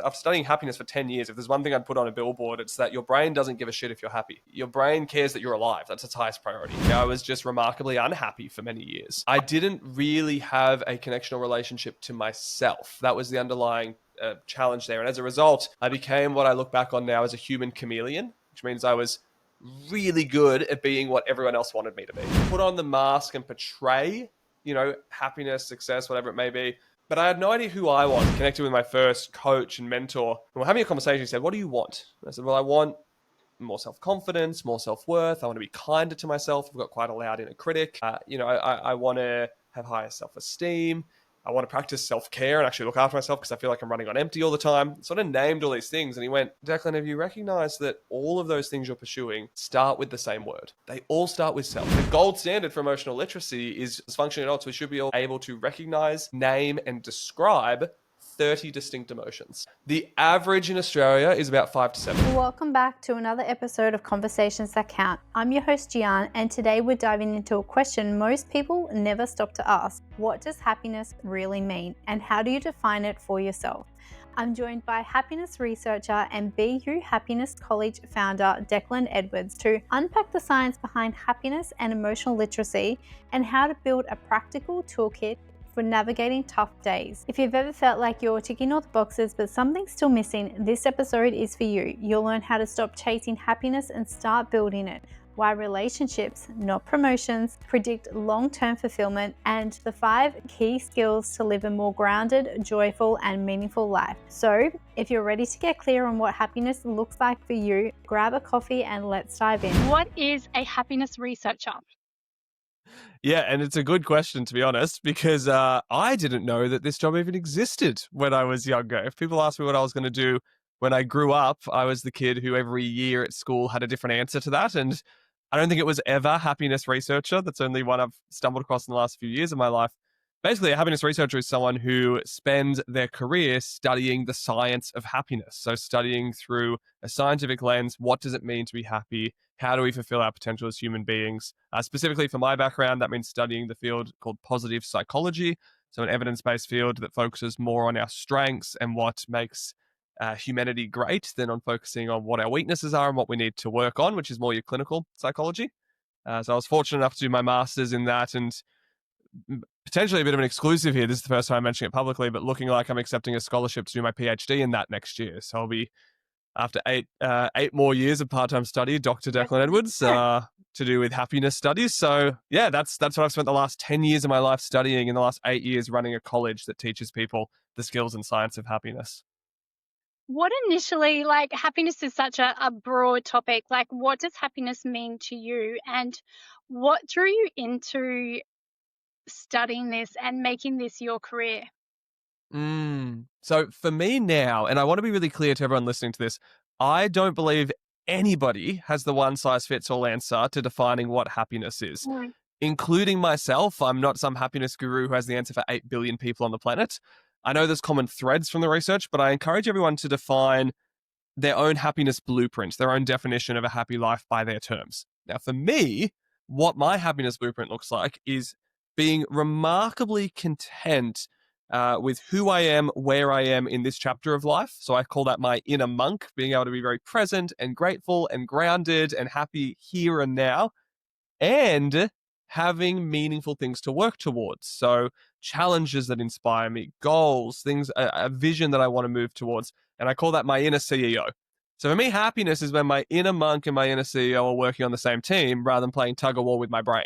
After studying happiness for 10 years, if there's one thing I'd put on a billboard, it's that your brain doesn't give a shit if you're happy. Your brain cares that you're alive. That's its highest priority. I was just remarkably unhappy for many years. I didn't really have a connectional relationship to myself. That was the underlying challenge there. And as a result, I became what I look back on now as a human chameleon, which means I was really good at being what everyone else wanted me to be. Put on the mask and portray, happiness, success, whatever it may be. But I had no idea who I was. Connected with my first coach and mentor. And we're having a conversation. He said, "What do you want?" And I said, "Well, I want more self-confidence, more self-worth. I want to be kinder to myself. I've got quite a loud inner critic. I want to have higher self-esteem. I want to practice self-care and actually look after myself because I feel like I'm running on empty all the time." Sort of named all these things. And he went, "Declan, have you recognized that all of those things you're pursuing start with the same word? They all start with self." The gold standard for emotional literacy is functioning adults. We should be able to recognize, name, and describe 30 distinct emotions. The average in Australia is about 5 to 7. Welcome back to another episode of Conversations That Count. I'm your host, Jeihan, and today we're diving into a question most people never stop to ask. What does happiness really mean, and how do you define it for yourself? I'm joined by happiness researcher and BU Happiness College founder Declan Edwards to unpack the science behind happiness and emotional literacy and how to build a practical toolkit for navigating tough days. If you've ever felt like you're ticking all the boxes but something's still missing, this episode is for you. You'll learn how to stop chasing happiness and start building it. Why relationships, not promotions, predict long-term fulfillment, and the 5 key skills to live a more grounded, joyful, and meaningful life. So, if you're ready to get clear on what happiness looks like for you, grab a coffee and let's dive in. What is a happiness researcher? Yeah, and it's a good question, to be honest, because I didn't know that this job even existed when I was younger. If people asked me what I was going to do when I grew up, I was the kid who every year at school had a different answer to that. And I don't think it was ever happiness researcher. That's only one I've stumbled across in the last few years of my life. Basically, a happiness researcher is someone who spends their career studying the science of happiness. So studying through a scientific lens, what does it mean to be happy? How do we fulfill our potential as human beings? Specifically for my background, that means studying the field called positive psychology. So an evidence-based field that focuses more on our strengths and what makes humanity great than on focusing on what our weaknesses are and what we need to work on, which is more your clinical psychology. So I was fortunate enough to do my master's in that, and potentially a bit of an exclusive here. This is the first time I'm mentioning it publicly, but looking like I'm accepting a scholarship to do my PhD in that next year. So I'll be, after eight more years of part-time study, Dr. Declan Edwards, to do with happiness studies. So yeah, that's what I've spent the last 10 years of my life studying, in the last 8 years running a college that teaches people the skills and science of happiness. What initially, happiness is such a broad topic. What does happiness mean to you, and what drew you into studying this and making this your career? So for me now, and I want to be really clear to everyone listening to this, I don't believe anybody has the one-size-fits-all answer to defining what happiness is, including myself. I'm not some happiness guru who has the answer for 8 billion people on the planet. I know there's common threads from the research, but I encourage everyone to define their own happiness blueprint, their own definition of a happy life by their terms. Now, for me, what my happiness blueprint looks like is being remarkably content with who I am, where I am in this chapter of life. So I call that my inner monk, being able to be very present and grateful and grounded and happy here and now, and having meaningful things to work towards. So challenges that inspire me, goals, things, a vision that I want to move towards. And I call that my inner CEO. So for me, happiness is when my inner monk and my inner CEO are working on the same team rather than playing tug of war with my brain,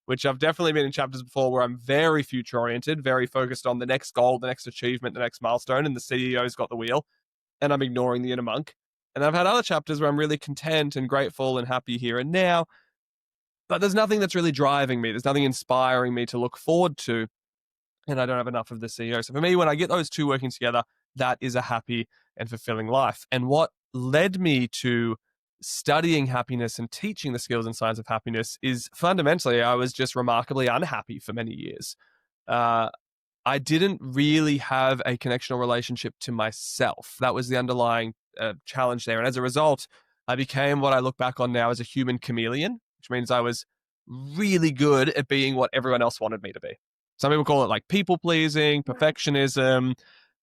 which I've definitely been in chapters before where I'm very future oriented, very focused on the next goal, the next achievement, the next milestone, and the CEO's got the wheel, and I'm ignoring the inner monk. And I've had other chapters where I'm really content and grateful and happy here and now, but there's nothing that's really driving me. There's nothing inspiring me to look forward to, and I don't have enough of the CEO. So for me, when I get those two working together, that is a happy and fulfilling life. And what led me to studying happiness and teaching the skills and science of happiness is fundamentally, I was just remarkably unhappy for many years. I didn't really have a connectional relationship to myself. That was the underlying challenge there. And as a result, I became what I look back on now as a human chameleon, which means I was really good at being what everyone else wanted me to be. Some people call it like people pleasing, perfectionism.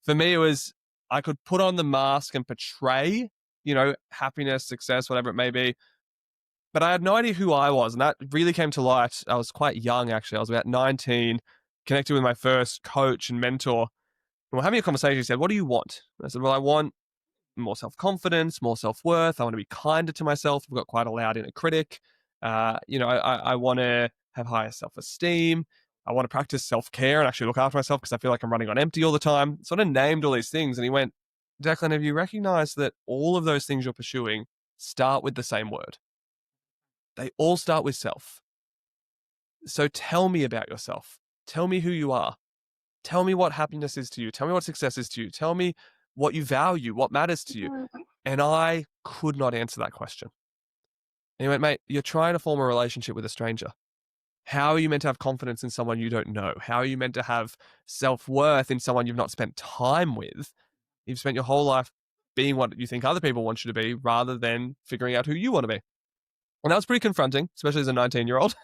For me, it was, I could put on the mask and portray, happiness, success, whatever it may be. But I had no idea who I was. And that really came to light. I was quite young, actually. I was about 19, connected with my first coach and mentor. And we're having a conversation. He said, "What do you want?" And I said, "Well, I want more self-confidence, more self-worth. I want to be kinder to myself. I've got quite a loud inner critic. I want to have higher self-esteem. I want to practice self-care and actually look after myself because I feel like I'm running on empty all the time." Sort of named all these things. And he went, "Declan, have you recognized that all of those things you're pursuing start with the same word? They all start with self. So tell me about yourself. Tell me who you are. Tell me what happiness is to you. Tell me what success is to you. Tell me what you value, what matters to you." And I could not answer that question. And he went, "Mate, you're trying to form a relationship with a stranger. How are you meant to have confidence in someone you don't know? How are you meant to have self-worth in someone you've not spent time with? You've spent your whole life being what you think other people want you to be rather than figuring out who you want to be." And that was pretty confronting, especially as a 19-year-old.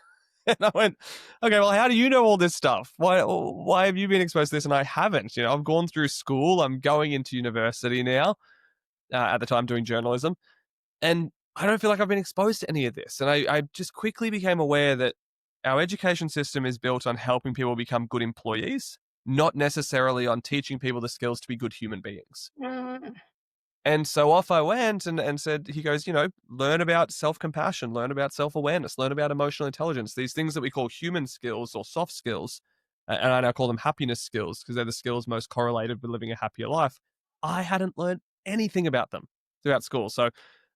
And I went, "Okay, well, how do you know all this stuff? Why have you been exposed to this and I haven't? I've gone through school. I'm going into university now, at the time doing journalism. And I don't feel like I've been exposed to any of this." And I just quickly became aware that our education system is built on helping people become good employees, not necessarily on teaching people the skills to be good human beings. Mm. And so off I went and said, he goes, learn about self-compassion, learn about self-awareness, learn about emotional intelligence, these things that we call human skills or soft skills. And I now call them happiness skills because they're the skills most correlated with living a happier life. I hadn't learned anything about them throughout school. So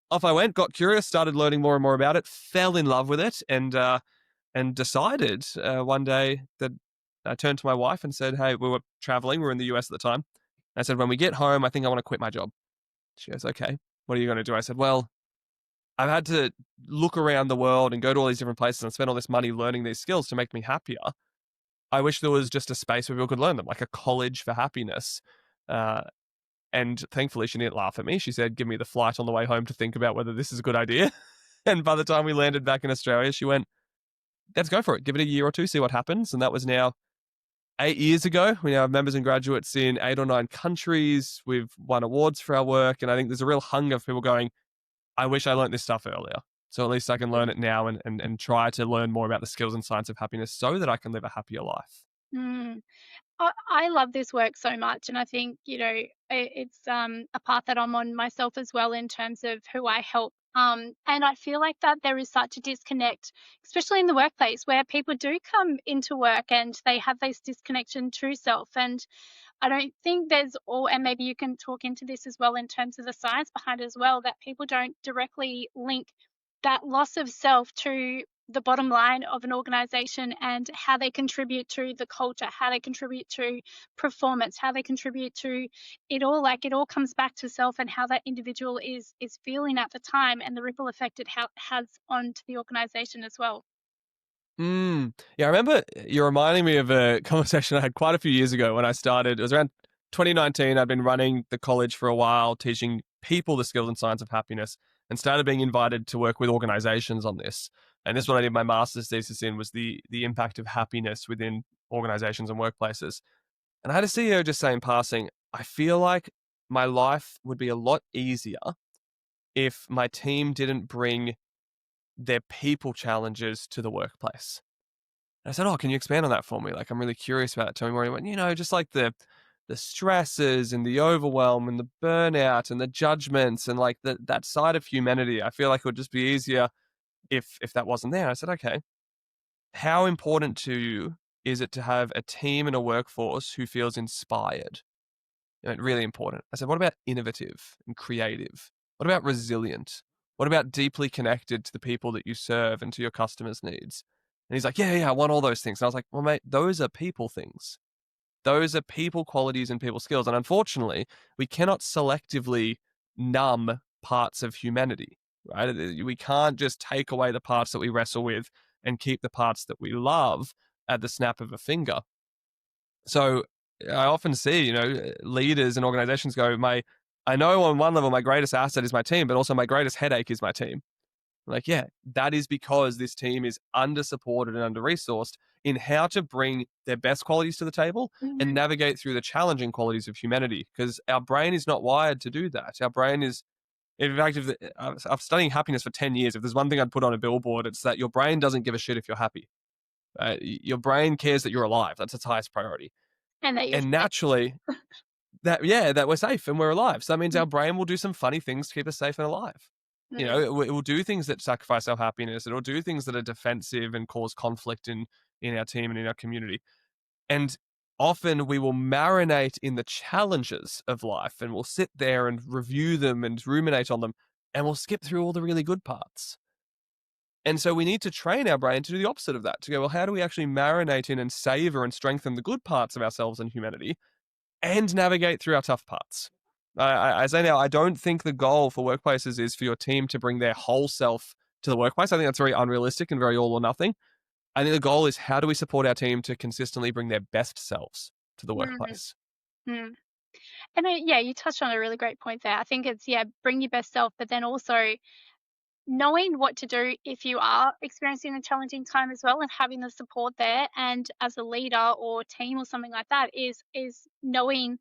off I went, got curious, started learning more and more about it, fell in love with it, and decided one day that I turned to my wife and said, "Hey, we were traveling. We were in the US at the time. I said, when we get home, I think I want to quit my job." She goes, "Okay, what are you going to do?" I said, "Well, I've had to look around the world and go to all these different places and spend all this money learning these skills to make me happier. I wish there was just a space where people could learn them, like a college for happiness." And thankfully, she didn't laugh at me. She said, "Give me the flight on the way home to think about whether this is a good idea." And by the time we landed back in Australia, she went, "Let's go for it. Give it a year or two, see what happens." And that was now 8 years ago. We now have members and graduates in 8 or 9 countries. We've won awards for our work. And I think there's a real hunger for people going, "I wish I learned this stuff earlier. So at least I can learn it now and try to learn more about the skills and science of happiness so that I can live a happier life." Mm. I love this work so much, and I think it's a path that I'm on myself as well in terms of who I help. And I feel like that there is such a disconnect, especially in the workplace, where people do come into work and they have this disconnection to self. And I don't think there's all, and maybe you can talk into this as well in terms of the science behind it as well, that people don't directly link that loss of self to the bottom line of an organization and how they contribute to the culture, how they contribute to performance, how they contribute to it all. Like it all comes back to self and how that individual is feeling at the time and the ripple effect it has onto the organization as well. Yeah, I remember you're reminding me of a conversation I had quite a few years ago when I started. It was around 2019. I'd been running the college for a while, teaching people the skills and science of happiness, and started being invited to work with organizations on this. And this is what I did my master's thesis in, was the impact of happiness within organizations and workplaces. And I had a CEO just say in passing, "I feel like my life would be a lot easier if my team didn't bring their people challenges to the workplace." And I said, "Oh, can you expand on that for me? Like, I'm really curious about it. Tell me more." He went, "Just like the stresses and the overwhelm and the burnout and the judgments and like that side of humanity. I feel like it would just be easier if that wasn't there." I said, "Okay, how important to you is it to have a team and a workforce who feels inspired?" Really important. I said, "What about innovative and creative? What about resilient? What about deeply connected to the people that you serve and to your customers' needs?" And he's like, "Yeah, I want all those things." And I was like, "Well, mate, those are people things. Those are people qualities and people skills. And unfortunately, we cannot selectively numb parts of humanity, right? We can't just take away the parts that we wrestle with and keep the parts that we love at the snap of a finger." So I often see, leaders and organizations go, I know on one level, my greatest asset is my team, but also my greatest headache is my team. Like, yeah, that is because this team is under-supported and under-resourced in how to bring their best qualities to the table and navigate through the challenging qualities of humanity, because our brain is not wired to do that. Our brain is, in fact, I'm studying happiness for 10 years. If there's one thing I'd put on a billboard, it's that your brain doesn't give a shit if you're happy. Your brain cares that you're alive. That's its highest priority. And that you're And safe. naturally, that we're safe and we're alive. So that means our brain will do some funny things to keep us safe and alive. You know, it will do things that sacrifice our happiness. It will do things that are defensive and cause conflict in our team and in our community. And often we will marinate in the challenges of life, and we'll sit there and review them and ruminate on them, and we'll skip through all the really good parts. And so we need to train our brain to do the opposite of that, to go, well, how do we actually marinate in and savor and strengthen the good parts of ourselves and humanity and navigate through our tough parts? I say now, I don't think the goal for workplaces is for your team to bring their whole self to the workplace. I think that's very unrealistic and very all or nothing. I think the goal is, how do we support our team to consistently bring their best selves to the workplace? And you touched on a really great point there. I think it's, bring your best self, but then also knowing what to do if you are experiencing a challenging time as well, and having the support there. And as a leader or team or something like that, is knowing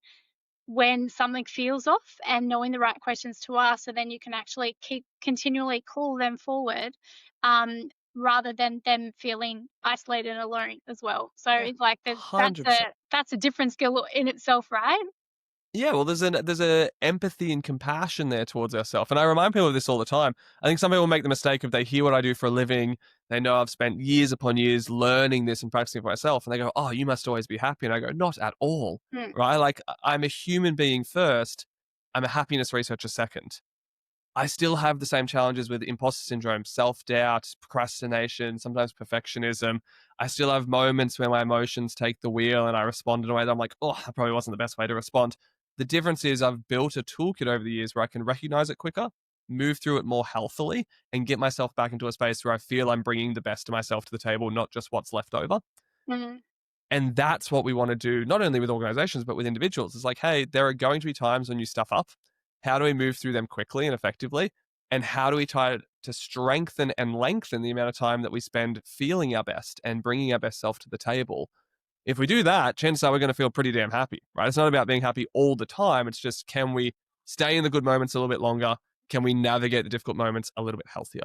when something feels off and knowing the right questions to ask, so then you can actually continually call them forward, rather than them feeling isolated and alone as well. So like that's 100%. a different skill in itself, right? Yeah, well, there's a empathy and compassion there towards ourselves. And I remind people of this all the time. I think some people make the mistake of, they hear what I do for a living. They know I've spent years upon years learning this and practicing it for myself. And they go, oh, you must always be happy. And I go, not at all, right? Like, I'm a human being first. I'm a happiness researcher second. I still have the same challenges with imposter syndrome, self-doubt, procrastination, sometimes perfectionism. I still have moments where my emotions take the wheel and I respond in a way that I'm like, oh, that probably wasn't the best way to respond. The difference is I've built a toolkit over the years where I can recognize it quicker, move through it more healthily, and get myself back into a space where I feel I'm bringing the best of myself to the table, not just what's left over. And that's what we want to do, not only with organizations, but with individuals. It's like, hey, there are going to be times when you stuff up. How do we move through them quickly and effectively? And how do we try to strengthen and lengthen the amount of time that we spend feeling our best and bringing our best self to the table? If we do that, chances are we're going to feel pretty damn happy, right? It's not about being happy all the time. It's just, can we stay in the good moments a little bit longer? Can we navigate the difficult moments a little bit healthier?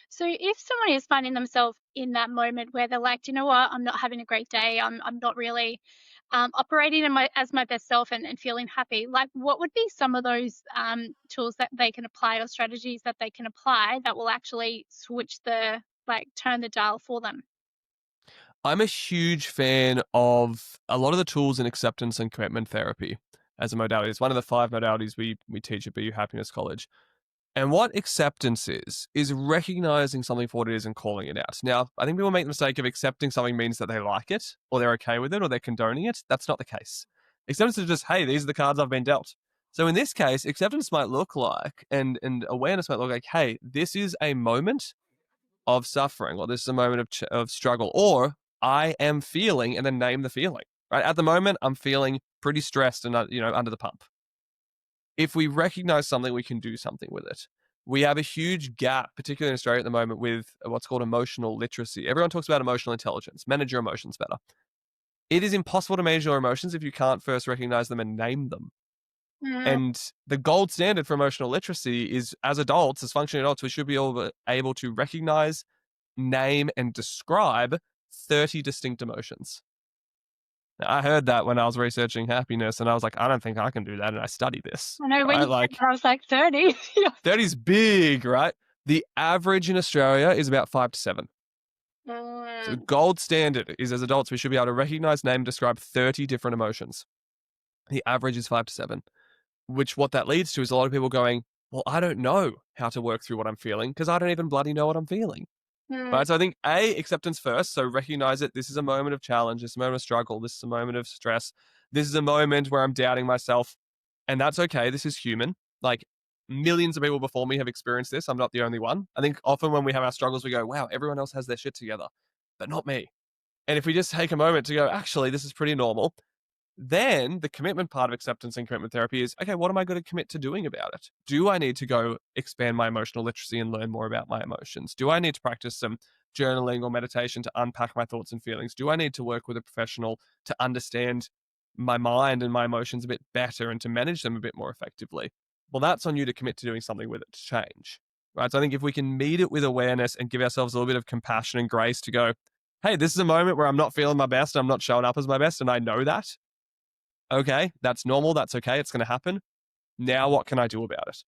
So if someone is finding themselves in that moment where they're like, do you know what, I'm not having a great day, I'm not really operating as my best self and feeling happy, like, what would be some of those tools that they can apply, or strategies that they can apply that will actually turn the dial for them? I'm a huge fan of a lot of the tools in acceptance and commitment therapy as a modality. It's one of the 5 modalities we teach at BU Happiness College. And what acceptance is recognizing something for what it is and calling it out. Now, I think people make the mistake of accepting something means that they like it, or they're okay with it, or they're condoning it. That's not the case. Acceptance is just, hey, these are the cards I've been dealt. So in this case, acceptance might look like, and awareness might look like, hey, this is a moment of suffering, or this is a moment of struggle, or I am feeling, and then name the feeling. Right? At the moment, I'm feeling pretty stressed and under the pump. If we recognize something, we can do something with it. We have a huge gap, particularly in Australia at the moment, with what's called emotional literacy. Everyone talks about emotional intelligence, manage your emotions better. It is impossible to manage your emotions if you can't first recognize them and name them. And the gold standard for emotional literacy is, as adults, as functioning adults, we should be able to recognize, name, and describe 30 distinct emotions. Now, I heard that when I was researching happiness, and I was like, I don't think I can do that. And I studied this. I know, when right? you said, I was like 30. 30 is big, right? The average in Australia is about 5 to 7. So the gold standard is, as adults, we should be able to recognize, name, and describe 30 different emotions. The average is 5 to 7, which what that leads to is a lot of people going, well, I don't know how to work through what I'm feeling because I don't even bloody know what I'm feeling. Right. So I think acceptance first. So recognize it. This is a moment of challenge. This is a moment of struggle. This is a moment of stress. This is a moment where I'm doubting myself. And that's okay. This is human. Like, millions of people before me have experienced this. I'm not the only one. I think often when we have our struggles, we go, wow, everyone else has their shit together, but not me. And if we just take a moment to go, actually, this is pretty normal. Then the commitment part of acceptance and commitment therapy is, okay, what am I going to commit to doing about it? Do I need to go expand my emotional literacy and learn more about my emotions? Do I need to practice some journaling or meditation to unpack my thoughts and feelings? Do I need to work with a professional to understand my mind and my emotions a bit better and to manage them a bit more effectively? Well, that's on you to commit to doing something with it to change, right? So I think if we can meet it with awareness and give ourselves a little bit of compassion and grace to go, hey, this is a moment where I'm not feeling my best, I'm not showing up as my best, and I know that. Okay, that's normal. That's okay. It's going to happen. Now, what can I do about it?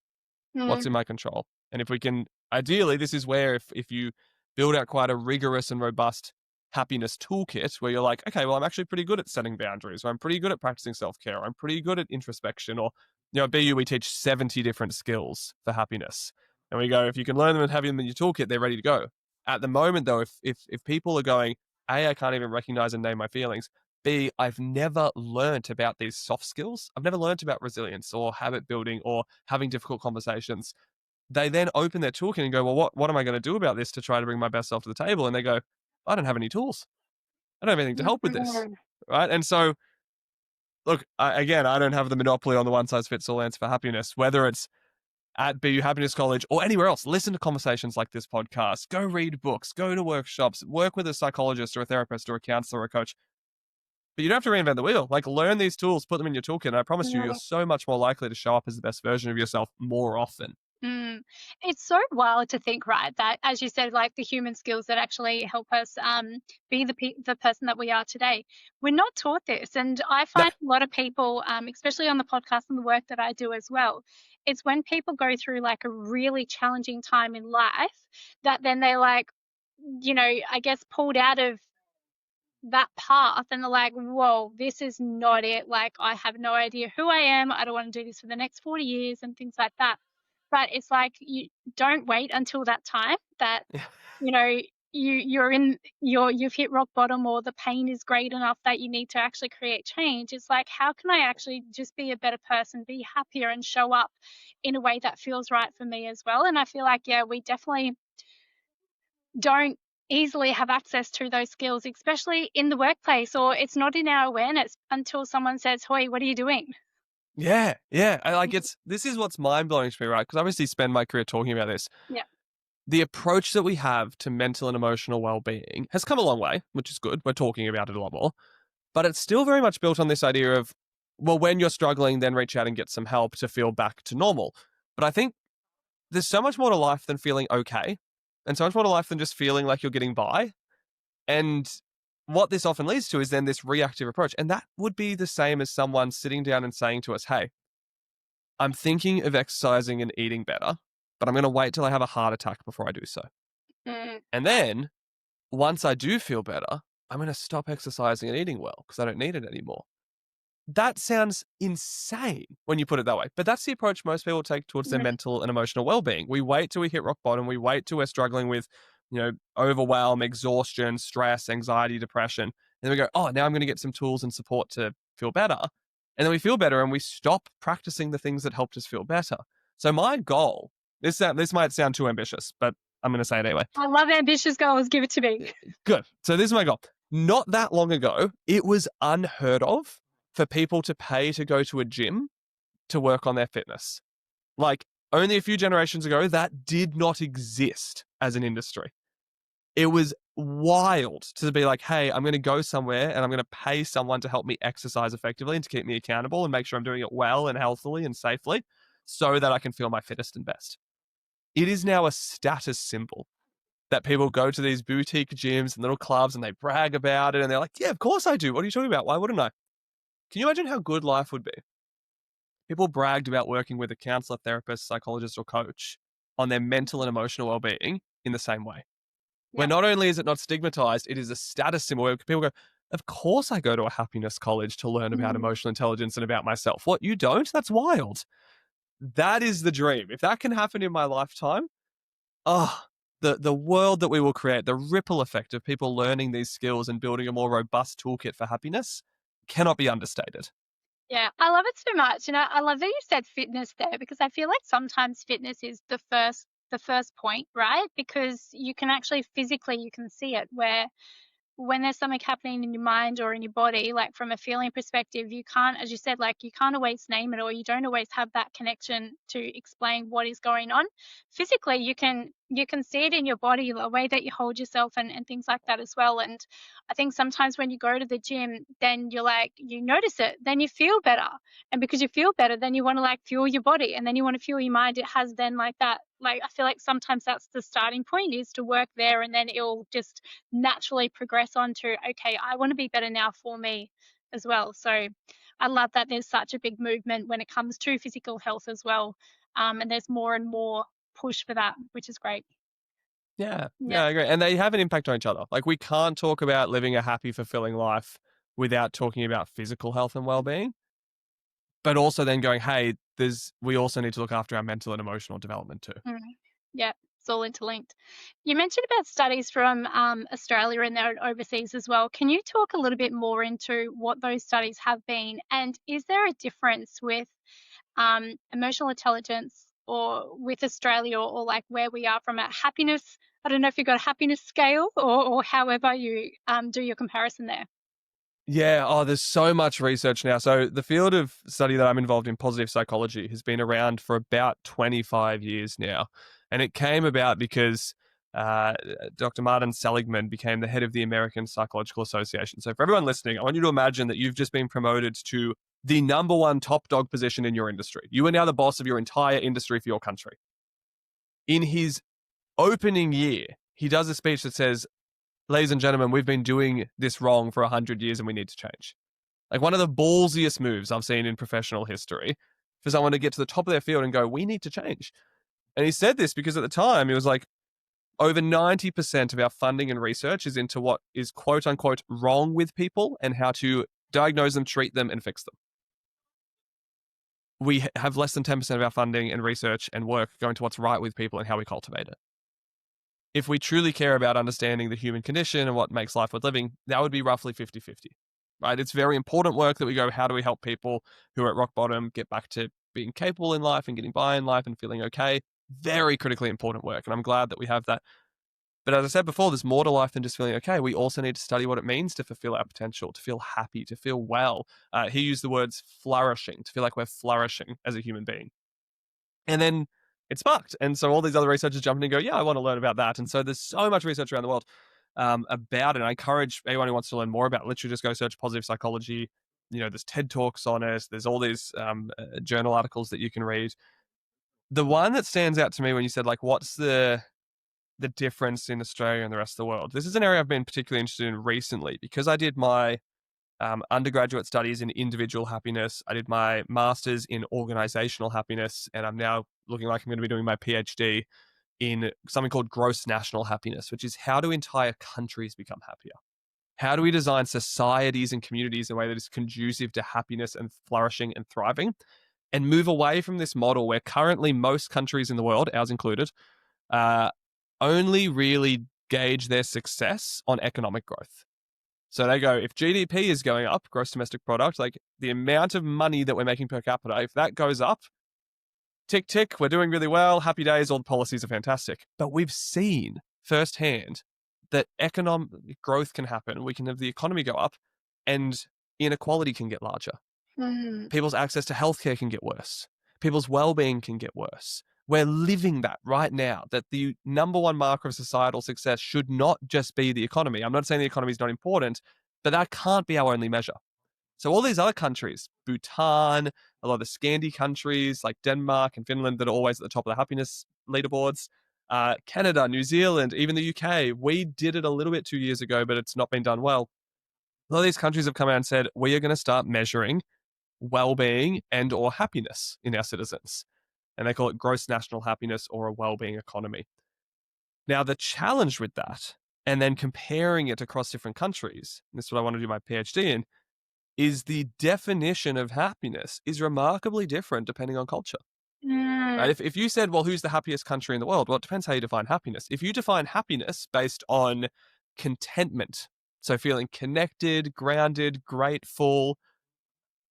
What's Mm. in my control? And if we can, ideally, this is where if you build out quite a rigorous and robust happiness toolkit where you're like, okay, well, I'm actually pretty good at setting boundaries, or I'm pretty good at practicing self-care, or I'm pretty good at introspection, or, at BU, we teach 70 different skills for happiness. And we go, if you can learn them and have them in your toolkit, they're ready to go. At the moment, though, if people are going, A, I can't even recognize and name my feelings, B, I've never learned about these soft skills. I've never learned about resilience or habit building or having difficult conversations. They then open their toolkit and go, well, what am I going to do about this to try to bring my best self to the table? And they go, I don't have any tools. I don't have anything to help with this. Right. And so, look, I don't have the monopoly on the one size fits all answer for happiness, whether it's at BU Happiness College or anywhere else. Listen to conversations like this podcast, go read books, go to workshops, work with a psychologist or a therapist or a counselor or a coach. But you don't have to reinvent the wheel. Like, learn these tools, put them in your toolkit, and I promise you, you're so much more likely to show up as the best version of yourself more often. Mm. It's so wild to think, right, that as you said, like the human skills that actually help us be the person that we are today. We're not taught this, and I No. find a lot of people, especially on the podcast and the work that I do as well, it's when people go through like a really challenging time in life that then they're like, I guess pulled out of that path and they're like, whoa, this is not it. Like, I have no idea who I am. I don't want to do this for the next 40 years and things like that. But it's like, you don't wait until that time that, Yeah. you know, you've hit rock bottom or the pain is great enough that you need to actually create change. It's like, how can I actually just be a better person, be happier and show up in a way that feels right for me as well? And I feel like, yeah, we definitely don't easily have access to those skills, especially in the workplace, or it's not in our awareness until someone says, "Hoi, what are you doing?" Yeah. This is what's mind blowing to me, right? Because I obviously spend my career talking about this. Yeah. The approach that we have to mental and emotional well being has come a long way, which is good. We're talking about it a lot more. But it's still very much built on this idea of, well, when you're struggling, then reach out and get some help to feel back to normal. But I think there's so much more to life than feeling okay, and so much more to life than just feeling like you're getting by. And what this often leads to is then this reactive approach. And that would be the same as someone sitting down and saying to us, hey, I'm thinking of exercising and eating better, but I'm going to wait till I have a heart attack before I do so. Mm. And then once I do feel better, I'm going to stop exercising and eating well because I don't need it anymore. That sounds insane when you put it that way. But that's the approach most people take towards their mental and emotional well-being. We wait till we hit rock bottom. We wait till we're struggling with, overwhelm, exhaustion, stress, anxiety, depression. And then we go, oh, now I'm going to get some tools and support to feel better. And then we feel better and we stop practicing the things that helped us feel better. So my goal, this might sound too ambitious, but I'm going to say it anyway. I love ambitious goals. Give it to me. Good. So this is my goal. Not that long ago, it was unheard of for people to pay to go to a gym to work on their fitness. Like, only a few generations ago, that did not exist as an industry. It was wild to be like, hey, I'm going to go somewhere and I'm going to pay someone to help me exercise effectively and to keep me accountable and make sure I'm doing it well and healthily and safely so that I can feel my fittest and best. It is now a status symbol that people go to these boutique gyms and little clubs and they brag about it and they're like, yeah, of course I do. What are you talking about? Why wouldn't I? Can you imagine how good life would be? People bragged about working with a counselor, therapist, psychologist, or coach on their mental and emotional well-being in the same way. Where not only is it not stigmatized, it is a status symbol where people go, of course I go to a happiness college to learn about emotional intelligence and about myself. What, you don't? That's wild. That is the dream. If that can happen in my lifetime, the world that we will create, the ripple effect of people learning these skills and building a more robust toolkit for happiness cannot be understated. Yeah, I love it so much. And I love that you said fitness there, because I feel like sometimes fitness is the first point, right? Because you can actually physically, you can see it, where when there's something happening in your mind or in your body, like from a feeling perspective, you can't, as you said, like you can't always name it, or you don't always have that connection to explain what is going on. Physically, you can see it in your body, the way that you hold yourself and things like that as well. And I think sometimes when you go to the gym, then you're like, you notice it, then you feel better. And because you feel better, then you want to like fuel your body, and then you want to fuel your mind. It has then like that, like I feel like sometimes that's the starting point, is to work there, and then it'll just naturally progress on to, okay, I want to be better now for me as well. So I love that there's such a big movement when it comes to physical health as well. And there's more and more push for that, which is great. Yeah, Yeah. yeah, I agree. And they have an impact on each other. Like, we can't talk about living a happy, fulfilling life without talking about physical health and well-being, but also then going, hey, we also need to look after our mental and emotional development too. Mm. Yeah, it's all interlinked. You mentioned about studies from Australia and they're overseas as well. Can you talk a little bit more into what those studies have been? And is there a difference with emotional intelligence or with Australia, or like where we are from a happiness? I don't know if you've got a happiness scale, or however you do your comparison there. Yeah, there's so much research now. So the field of study that I'm involved in, positive psychology, has been around for about 25 years now. And it came about because Dr. Martin Seligman became the head of the American Psychological Association. So for everyone listening, I want you to imagine that you've just been promoted to the number one top dog position in your industry. You are now the boss of your entire industry for your country. In his opening year, he does a speech that says, ladies and gentlemen, we've been doing this wrong for 100 years and we need to change. Like, one of the ballsiest moves I've seen in professional history for someone to get to the top of their field and go, we need to change. And he said this because at the time, it was like, over 90% of our funding and research is into what is quote unquote wrong with people and how to diagnose them, treat them, and fix them. We have less than 10% of our funding and research and work going to what's right with people and how we cultivate it. If we truly care about understanding the human condition and what makes life worth living, that would be roughly 50-50, right? It's very important work that we go, how do we help people who are at rock bottom get back to being capable in life and getting by in life and feeling okay? Very critically important work. And I'm glad that we have that. But as I said before, there's more to life than just feeling okay. We also need to study what it means to fulfill our potential, to feel happy, to feel well. He used the words flourishing, to feel like we're flourishing as a human being. And then it sparked. And so all these other researchers jump in and go, yeah, I want to learn about that. And so there's so much research around the world about it. And I encourage anyone who wants to learn more about it, literally just go search positive psychology. You know, there's TED Talks on it. There's all these journal articles that you can read. The one that stands out to me when you said, like, what's the difference in Australia and the rest of the world? This is an area I've been particularly interested in recently because I did my undergraduate studies in individual happiness. I did my master's in organizational happiness, and I'm now looking like I'm going to be doing my PhD in something called gross national happiness, which is how do entire countries become happier? How do we design societies and communities in a way that is conducive to happiness and flourishing and thriving, and move away from this model where currently most countries in the world, ours included, only really gauge their success on economic growth. So they go, if GDP is going up, gross domestic product, like the amount of money that we're making per capita, if that goes up, tick, tick, we're doing really well, happy days, all the policies are fantastic. But we've seen firsthand that economic growth can happen. We can have the economy go up and inequality can get larger. Mm. People's access to healthcare can get worse. People's well-being can get worse. We're living that right now, that the number one marker of societal success should not just be the economy. I'm not saying the economy is not important, but that can't be our only measure. So all these other countries, Bhutan, a lot of the Scandi countries like Denmark and Finland that are always at the top of the happiness leaderboards, Canada, New Zealand, even the UK, we did it a little bit 2 years ago, but it's not been done well. A lot of these countries have come out and said, we are going to start measuring well-being and or happiness in our citizens. And they call it gross national happiness or a well-being economy. Now, the challenge with that, and then comparing it across different countries, and this is what I want to do my PhD in, is the definition of happiness is remarkably different depending on culture. Right? Mm. If you said, well, who's the happiest country in the world? Well, it depends how you define happiness. If you define happiness based on contentment, so feeling connected, grounded, grateful,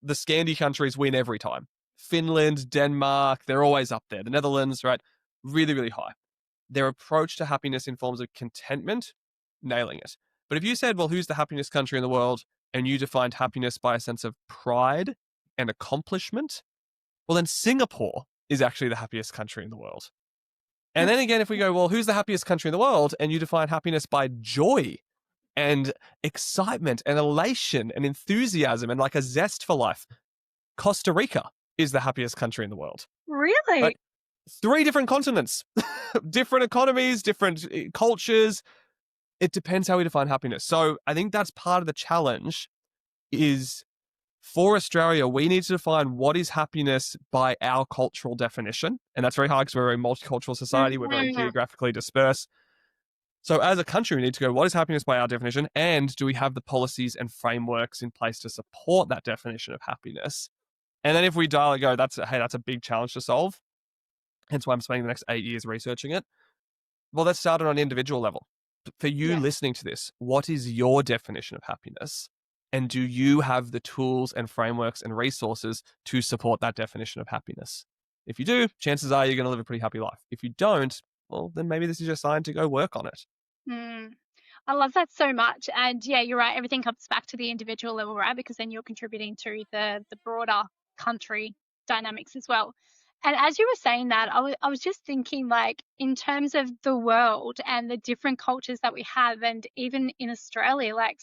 the Scandi countries win every time. Finland, Denmark, they're always up there. The Netherlands, right? Really, really high. Their approach to happiness in forms of contentment, nailing it. But if you said, well, who's the happiest country in the world? And you defined happiness by a sense of pride and accomplishment, well, then Singapore is actually the happiest country in the world. And then again, if we go, well, who's the happiest country in the world? And you define happiness by joy and excitement and elation and enthusiasm and like a zest for life, Costa Rica is the happiest country in the world. Really? Right? 3 different continents, different economies, different cultures. It depends how we define happiness. So I think that's part of the challenge is for Australia, we need to define what is happiness by our cultural definition. And that's very hard because we're a multicultural society. We're very geographically dispersed. So as a country, we need to go, what is happiness by our definition? And do we have the policies and frameworks in place to support that definition of happiness? And then if we dial it, go, that's a big challenge to solve. Hence why I'm spending the next 8 years researching it. Well, let's start on an individual level. For you listening to this, what is your definition of happiness? And do you have the tools and frameworks and resources to support that definition of happiness? If you do, chances are you're going to live a pretty happy life. If you don't, well, then maybe this is your sign to go work on it. I love that so much. And yeah, you're right. Everything comes back to the individual level, right? Because then you're contributing to the broader country dynamics as well. And as you were saying that, I was just thinking, like, in terms of the world and the different cultures that we have, and even in Australia, like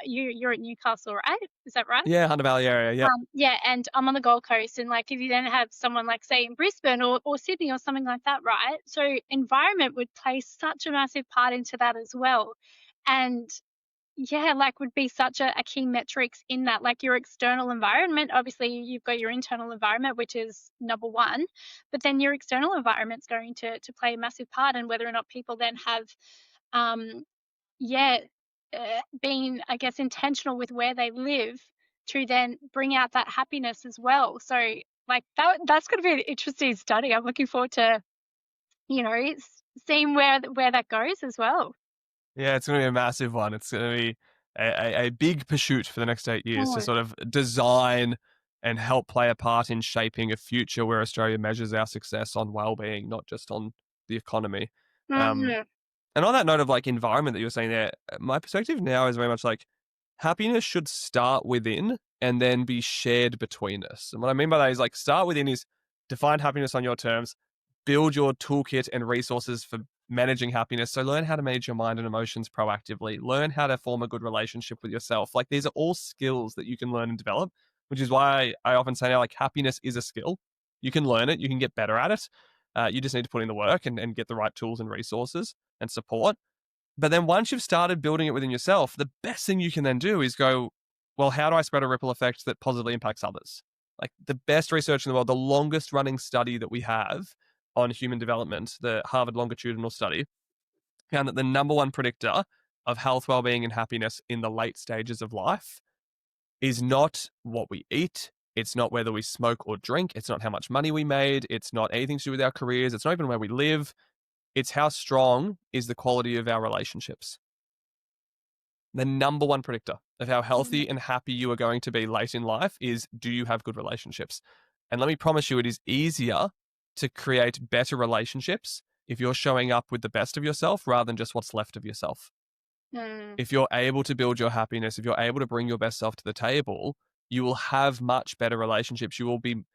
you're at Newcastle, right? Is that right? Yeah, Hunter Valley area, yeah. Yeah, and I'm on the Gold Coast, and like if you then have someone like say in Brisbane or Sydney or something like that, right? So environment would play such a massive part into that as well. And yeah, like would be such a key metrics in that, like your external environment. Obviously, you've got your internal environment, which is number one, but then your external environment's going to play a massive part in whether or not people then have, being, I guess, intentional with where they live to then bring out that happiness as well. So, like that's going to be an interesting study. I'm looking forward to, seeing where that goes as well. Yeah, it's going to be a massive one. It's going to be a big pursuit for the next 8 years to sort of design and help play a part in shaping a future where Australia measures our success on well-being, not just on the economy. And on that note of like environment that you were saying there, my perspective now is very much like happiness should start within and then be shared between us. And what I mean by that is like start within is define happiness on your terms, build your toolkit and resources for managing happiness. So learn how to manage your mind and emotions proactively. Learn how to form a good relationship with yourself. Like these are all skills that you can learn and develop, which is why I often say now, like happiness is a skill. You can learn it. You can get better at it. You just need to put in the work and get the right tools and resources and support. But then once you've started building it within yourself, the best thing you can then do is go, well, how do I spread a ripple effect that positively impacts others? Like the best research in the world, the longest running study that we have on human development, the Harvard longitudinal study, found that the number one predictor of health, well-being, and happiness in the late stages of life is not what we eat. It's not whether we smoke or drink. It's not how much money we made. It's not anything to do with our careers. It's not even where we live. It's how strong is the quality of our relationships. The number one predictor of how healthy and happy you are going to be late in life is, do you have good relationships? And let me promise you, it is easier to create better relationships if you're showing up with the best of yourself rather than just what's left of yourself. If you're able to build your happiness, if you're able to bring your best self to the table, you will have much better relationships. You will be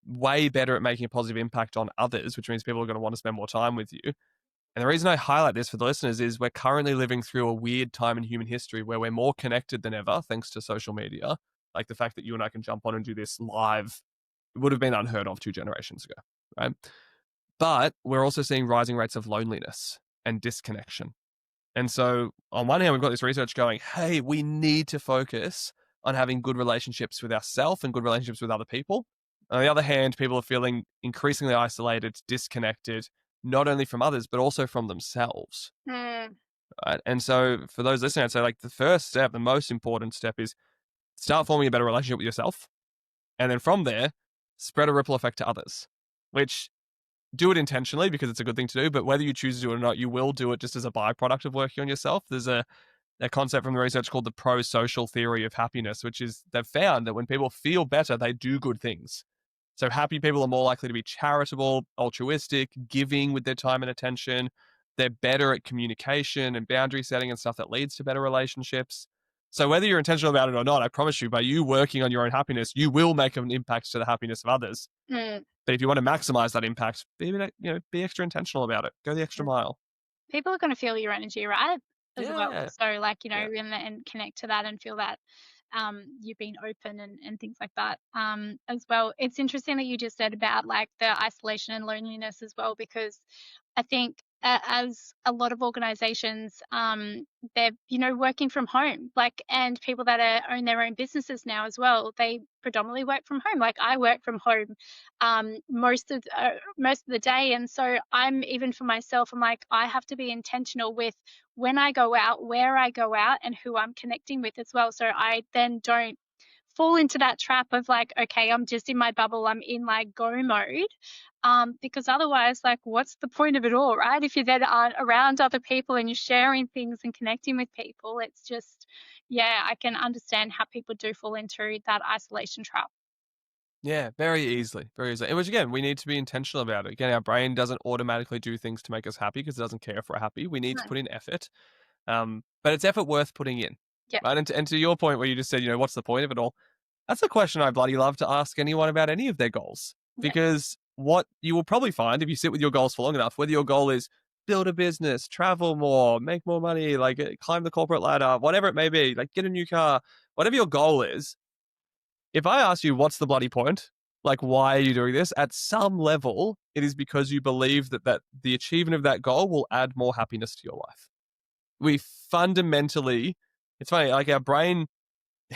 way better at making a positive impact on others, which means people are going to want to spend more time with you. And the reason I highlight this for the listeners is we're currently living through a weird time in human history where we're more connected than ever, thanks to social media. Like the fact that you and I can jump on and do this live, it would have been unheard of 2 generations ago, right? But we're also seeing rising rates of loneliness and disconnection. And so on one hand, we've got this research going, hey, we need to focus on having good relationships with ourselves and good relationships with other people. On the other hand, people are feeling increasingly isolated, disconnected, not only from others, but also from themselves. Right? And so for those listening, I'd say like the first step, the most important step is start forming a better relationship with yourself. And then from there, spread a ripple effect to others, which do it intentionally because it's a good thing to do. But whether you choose to do it or not, you will do it just as a byproduct of working on yourself. There's a concept from the research called the pro-social theory of happiness, which is they've found that when people feel better, they do good things. So happy people are more likely to be charitable, altruistic, giving with their time and attention, They're better at communication and boundary setting and stuff that leads to better relationships. So whether you're intentional about it or not, I promise you, by you working on your own happiness, you will make an impact to the happiness of others. Mm. But if you want to maximize that impact, be extra intentional about it. Go the extra mile. People are going to feel your energy, right? As well. Yeah. So, like, Yeah. and connect to that and feel that you've been open and things like that as well. It's interesting that you just said about like the isolation and loneliness as well, because I think as a lot of organizations, they're, working from home, like, and people that own their own businesses now as well, they predominantly work from home. Like I work from home most of the day. And so I'm, even for myself, I'm like, I have to be intentional with when I go out, where I go out, and who I'm connecting with as well. So I then don't fall into that trap of like, okay, I'm just in my bubble, I'm in like go mode. Because otherwise, like, what's the point of it all, right? If you then aren't around other people and you're sharing things and connecting with people, it's just, yeah, I can understand how people do fall into that isolation trap. Yeah, very easily, very easily. And which again, we need to be intentional about it. Again, our brain doesn't automatically do things to make us happy because it doesn't care if we're happy. We need to No. put in effort, but it's effort worth putting in. Yeah. Right? And to your point, where you just said, what's the point of it all? That's a question I bloody love to ask anyone about any of their goals, Yeah. because what you will probably find if you sit with your goals for long enough, whether your goal is build a business, travel more, make more money, like climb the corporate ladder, whatever it may be, like get a new car, whatever your goal is. If I ask you what's the bloody point, like why are you doing this? At some level, it is because you believe that the achievement of that goal will add more happiness to your life. We fundamentally, it's funny, like our brain,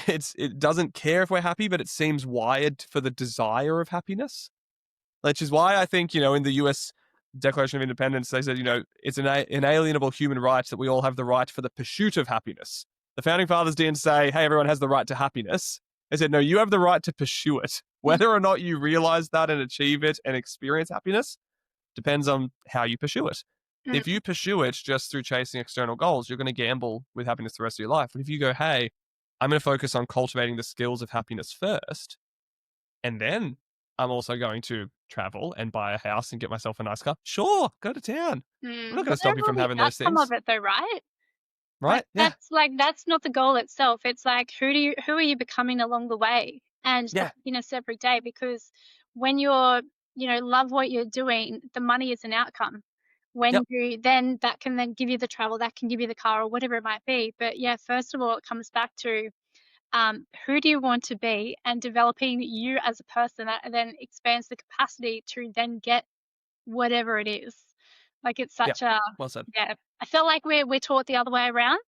it doesn't care if we're happy, but it seems wired for the desire of happiness. Which is why I think, in the US Declaration of Independence, they said, it's an inalienable human right that we all have the right for the pursuit of happiness. The founding fathers didn't say, hey, everyone has the right to happiness. They said, no, you have the right to pursue it. Whether or not you realize that and achieve it and experience happiness depends on how you pursue it. Mm. If you pursue it just through chasing external goals, you're going to gamble with happiness the rest of your life. But if you go, hey, I'm going to focus on cultivating the skills of happiness first, and then I'm also going to travel and buy a house and get myself a nice car. Sure, go to town. I'm not going But to there stop you will from be having those outcome of things, it though, right? right? Yeah, That's not the goal itself. It's like who are you becoming along the way, and the yeah, happiness every day. Because when you're, love what you're doing, the money is an outcome. When yep, you then, that can then give you the travel, that can give you the car or whatever it might be. But yeah, first of all, it comes back to who do you want to be, and developing you as a person that then expands the capacity to then get whatever it is. Like it's yep. such a, Well said. yeah. I feel like we're taught the other way around,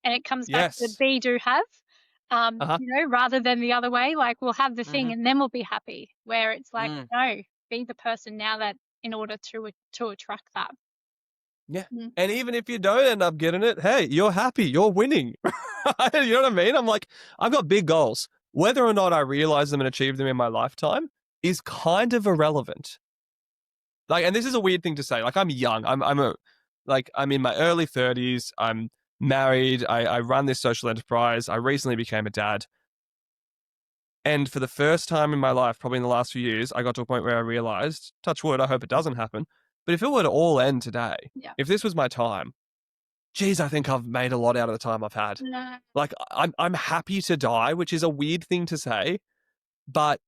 and it comes back to Yes. be, do, have. Uh-huh. Rather than the other way, like we'll have the thing Mm-hmm. and then we'll be happy. Where it's like, Mm. no, be the person now that in order to attract that. Yeah. Mm. And even if you don't end up getting it, hey, you're happy. You're winning. You know what I mean? I'm like, I've got big goals. Whether or not I realize them and achieve them in my lifetime is kind of irrelevant. Like, and this is a weird thing to say. Like, I'm young. I'm in my early 30s. I'm married. I run this social enterprise. I recently became a dad. And for the first time in my life, probably in the last few years, I got to a point where I realized, touch wood, I hope it doesn't happen. But if it were to all end today, Yeah. if this was my time, geez, I think I've made a lot out of the time I've had. No. Like, I'm happy to die, which is a weird thing to say, but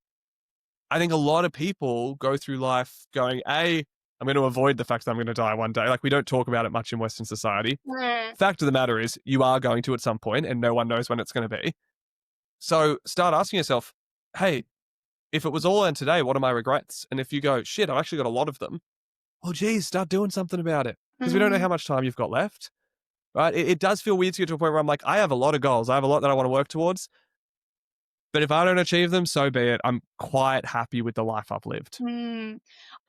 I think a lot of people go through life going, I'm going to avoid the fact that I'm going to die one day. Like, we don't talk about it much in Western society. Mm. Fact of the matter is, you are going to at some point, and no one knows when it's going to be. So start asking yourself, hey, if it was all end today, what are my regrets? And if you go, shit, I've actually got a lot of them, well, geez, start doing something about it. Because we don't know how much time you've got left, right? It does feel weird to get to a point where I'm like, I have a lot of goals. I have a lot that I want to work towards. But if I don't achieve them, so be it. I'm quite happy with the life I've lived.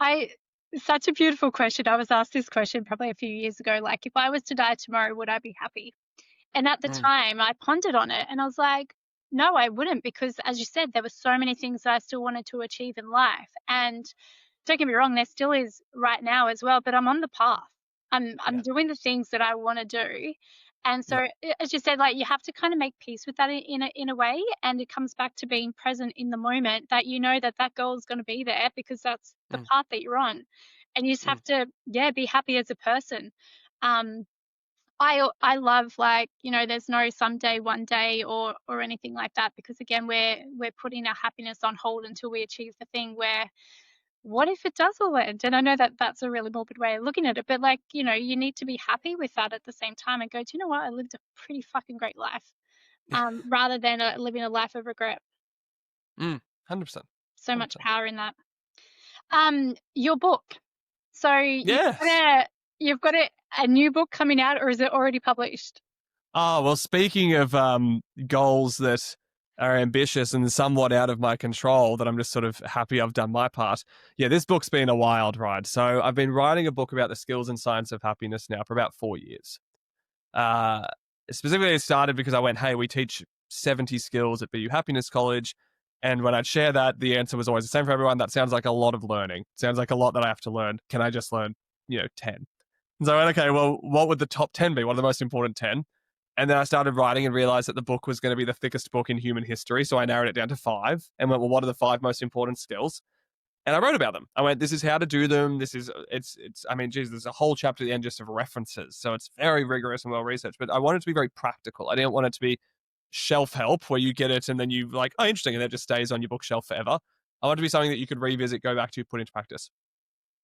I Such a beautiful question. I was asked this question probably a few years ago. Like, if I was to die tomorrow, would I be happy? And at the time, I pondered on it and I was like, no, I wouldn't, because as you said, there were so many things that I still wanted to achieve in life. And don't get me wrong, there still is right now as well, but I'm on the path. I'm Yeah. doing the things that I want to do. And so, Yep. as you said, like you have to kind of make peace with that in a way. And it comes back to being present in the moment, that you know that that goal is going to be there because that's the path that you're on. and you just have to, be happy as a person. I love, like, there's no someday, one day, or anything like that, because again, we're putting our happiness on hold until we achieve the thing. Where what if it does all end? And I know that that's a really morbid way of looking at it, but, like, you need to be happy with that at the same time and go, do you know what? I lived a pretty fucking great life, rather than living a life of regret. 100%. So much 100%. power in that. Your book. So Yes. you've got a new book coming out, or is it already published? Oh, well, speaking of goals that are ambitious and somewhat out of my control, that I'm just sort of happy I've done my part. Yeah, this book's been a wild ride. So I've been writing a book about the skills and science of happiness now for about 4 years. Specifically, it started because I went, hey, we teach 70 skills at BU Happiness College. And when I'd share that, the answer was always the same for everyone. That sounds like a lot of learning. Sounds like a lot that I have to learn. Can I just learn, 10? And so I went, okay, well, what would the top 10 be? What are the most important 10? And then I started writing and realized that the book was going to be the thickest book in human history. So I narrowed it down to 5 and went, well, what are the 5 most important skills? And I wrote about them. I went, this is how to do them. I mean, geez, there's a whole chapter at the end just of references. So it's very rigorous and well researched, but I wanted it to be very practical. I didn't want it to be shelf help where you get it and then you like, oh, interesting. And it just stays on your bookshelf forever. I want it to be something that you could revisit, go back to, put into practice.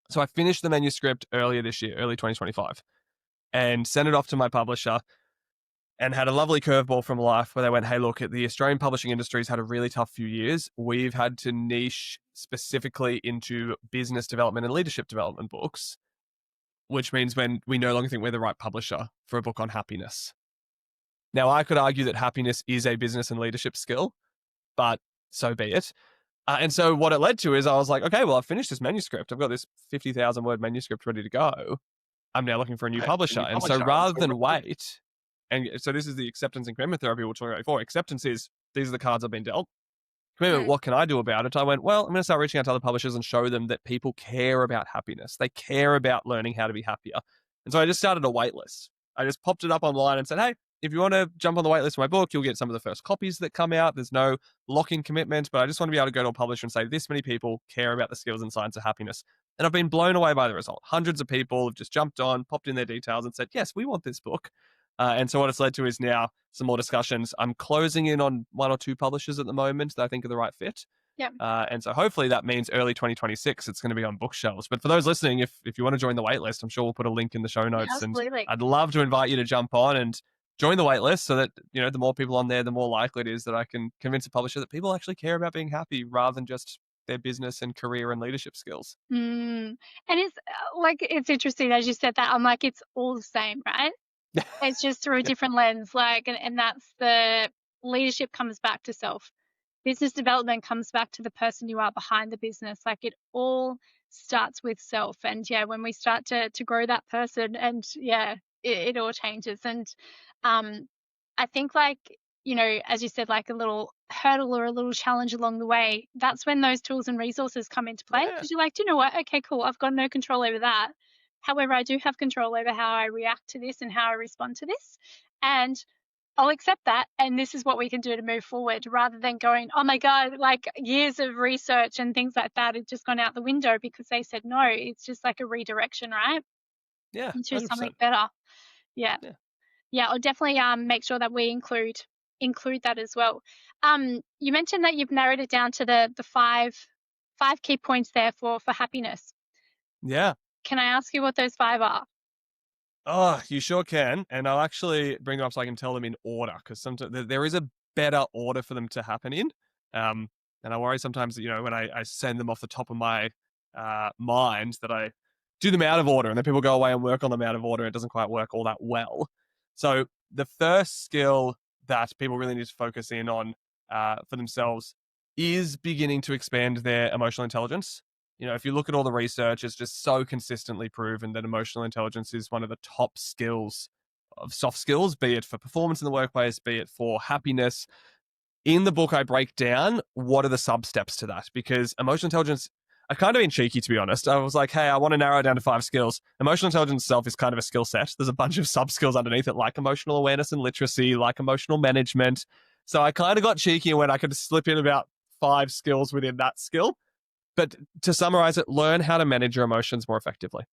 So I finished the manuscript earlier this year, early 2025, and sent it off to my publisher, and had a lovely curveball from life where they went, hey, look, the Australian publishing industry's had a really tough few years. We've had to niche specifically into business development and leadership development books, which means when we no longer think we're the right publisher for a book on happiness. Now, I could argue that happiness is a business and leadership skill, but so be it. And so what it led to is I was like, okay, well, I've finished this manuscript. I've got this 50,000 word manuscript ready to go. I'm now looking for a new publisher. And so rather than wait, and so this is the acceptance and commitment therapy we're talking about before. Acceptance is, these are the cards I've been dealt. Commitment, what can I do about it? I went, well, I'm going to start reaching out to other publishers and show them that people care about happiness. They care about learning how to be happier. And so I just started a wait list. I just popped it up online and said, hey, if you want to jump on the wait list for my book, you'll get some of the first copies that come out. There's no lock-in commitment, but I just want to be able to go to a publisher and say, this many people care about the skills and science of happiness. And I've been blown away by the result. Hundreds of people have just jumped on, popped in their details and said, yes, we want this book. And so what it's led to is now some more discussions. I'm closing in on 1 or 2 publishers at the moment that I think are the right fit. Yeah. And so hopefully that means early 2026, it's going to be on bookshelves. But for those listening, if you want to join the waitlist, I'm sure we'll put a link in the show notes. Absolutely. And I'd love to invite you to jump on and join the waitlist so that, the more people on there, the more likely it is that I can convince a publisher that people actually care about being happy rather than just their business and career and leadership skills. And it's interesting as you said that. I'm like, it's all the same, right? It's just through a different lens, and that's the leadership comes back to self. Business development comes back to the person you are behind the business. Like, it all starts with self. And when we start to grow that person, and it all changes. And I think, as you said, like a little hurdle or a little challenge along the way, that's when those tools and resources come into play. Because you're like, do you know what? Okay, cool. I've got no control over that. However, I do have control over how I react to this and how I respond to this. And I'll accept that. And this is what we can do to move forward, rather than going, oh my God, like years of research and things like that had just gone out the window because they said no. It's just like a redirection, right? Yeah. Into 100%. something better. Yeah. I'll definitely make sure that we include that as well. You mentioned that you've narrowed it down to the 5 key points there for happiness. Yeah. Can I ask you what those 5 are? Oh, you sure can. And I'll actually bring them up so I can tell them in order, because sometimes there is a better order for them to happen in. And I worry sometimes that, when I send them off the top of my mind, that I do them out of order and then people go away and work on them out of order. It doesn't quite work all that well. So the first skill that people really need to focus in on for themselves is beginning to expand their emotional intelligence. If you look at all the research, it's just so consistently proven that emotional intelligence is one of the top skills of soft skills, be it for performance in the workplace, be it for happiness. In the book, I break down what are the sub-steps to that, because emotional intelligence, I kind of been cheeky, to be honest. I was like, hey, I want to narrow it down to 5 skills. Emotional intelligence itself is kind of a skill set. There's a bunch of sub-skills underneath it, like emotional awareness and literacy, like emotional management. So I kind of got cheeky when I could slip in about 5 skills within that skill. But to summarize it, learn how to manage your emotions more effectively,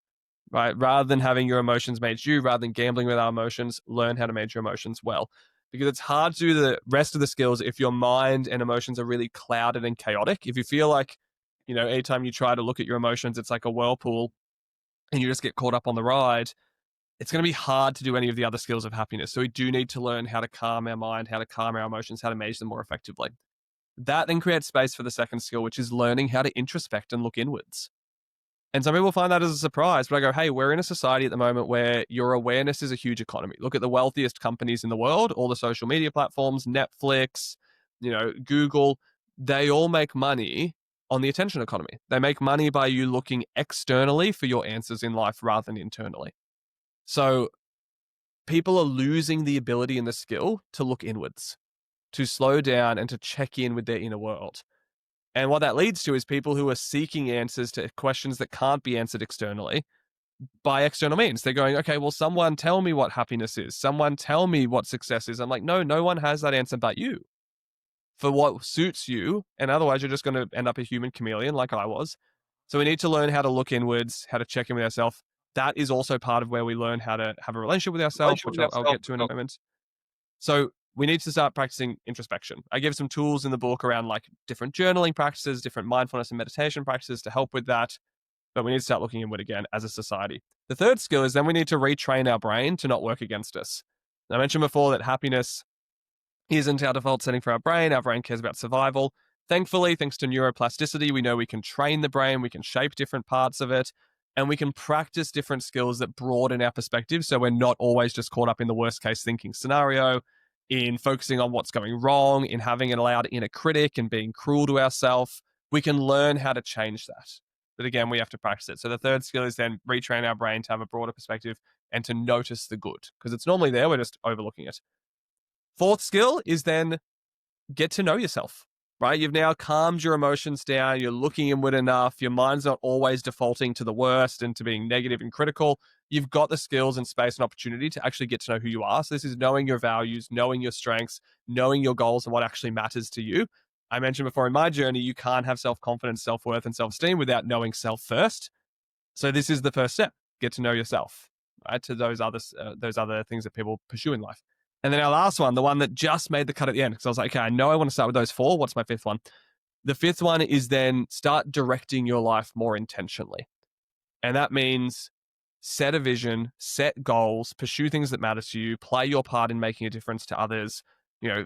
right? Rather than having your emotions manage you, rather than gambling with our emotions, learn how to manage your emotions well. Because it's hard to do the rest of the skills if your mind and emotions are really clouded and chaotic. If you feel like, anytime you try to look at your emotions, it's like a whirlpool and you just get caught up on the ride, it's going to be hard to do any of the other skills of happiness. So we do need to learn how to calm our mind, how to calm our emotions, how to manage them more effectively. That then creates space for the second skill, which is learning how to introspect and look inwards. And some people find that as a surprise, but I go, hey, we're in a society at the moment where your awareness is a huge economy. Look at the wealthiest companies in the world, all the social media platforms, Netflix, Google, they all make money on the attention economy. They make money by you looking externally for your answers in life rather than internally. So people are losing the ability and the skill to look inwards, to slow down and to check in with their inner world. And what that leads to is people who are seeking answers to questions that can't be answered externally by external means. They're going, okay, well, someone tell me what happiness is. Someone tell me what success is. I'm like, no one has that answer but you for what suits you. And otherwise, you're just going to end up a human chameleon like I was. So we need to learn how to look inwards, how to check in with ourselves. That is also part of where we learn how to have a relationship with ourselves, which I'll get to in a moment. So we need to start practicing introspection. I give some tools in the book around like different journaling practices, different mindfulness and meditation practices to help with that. But we need to start looking inward again as a society. The third skill is then we need to retrain our brain to not work against us. I mentioned before that happiness isn't our default setting for our brain. Our brain cares about survival. Thankfully, thanks to neuroplasticity, we know we can train the brain, we can shape different parts of it, and we can practice different skills that broaden our perspective so we're not always just caught up in the worst case thinking scenario, in focusing on what's going wrong, in having an loud inner critic and being cruel to ourselves. We can learn how to change that. But again, we have to practice it. So the third skill is then retrain our brain to have a broader perspective and to notice the good, because it's normally there, we're just overlooking it. Fourth skill is then get to know yourself, right? You've now calmed your emotions down. You're looking inward enough. Your mind's not always defaulting to the worst and to being negative and critical. You've got the skills and space and opportunity to actually get to know who you are. So this is knowing your values, knowing your strengths, knowing your goals and what actually matters to you. I mentioned before in my journey, you can't have self-confidence, self-worth, and self-esteem without knowing self first. So this is the first step. Get to know yourself, right? To those other things that people pursue in life. And then our last one, the one that just made the cut at the end, because I was like, okay, I know I want to start with those four. What's my fifth one? The fifth one is then start directing your life more intentionally. And that means set a vision, set goals, pursue things that matter to you, play your part in making a difference to others,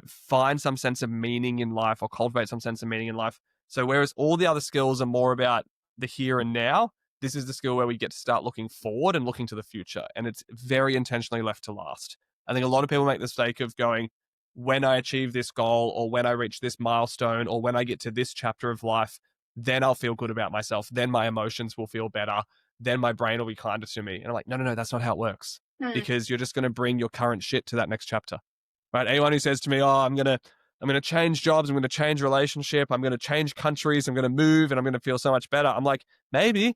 find some sense of meaning in life or cultivate some sense of meaning in life. So whereas all the other skills are more about the here and now, this is the skill where we get to start looking forward and looking to the future. And it's very intentionally left to last. I think a lot of people make the mistake of going, when I achieve this goal or when I reach this milestone or when I get to this chapter of life, then I'll feel good about myself. Then my emotions will feel better. Then my brain will be kinder to me. And I'm like, no, that's not how it works. Because you're just going to bring your current shit to that next chapter, right? Anyone who says to me, oh, I'm going to change jobs. I'm going to change relationship. I'm going to change countries. I'm going to move and I'm going to feel so much better. I'm like, maybe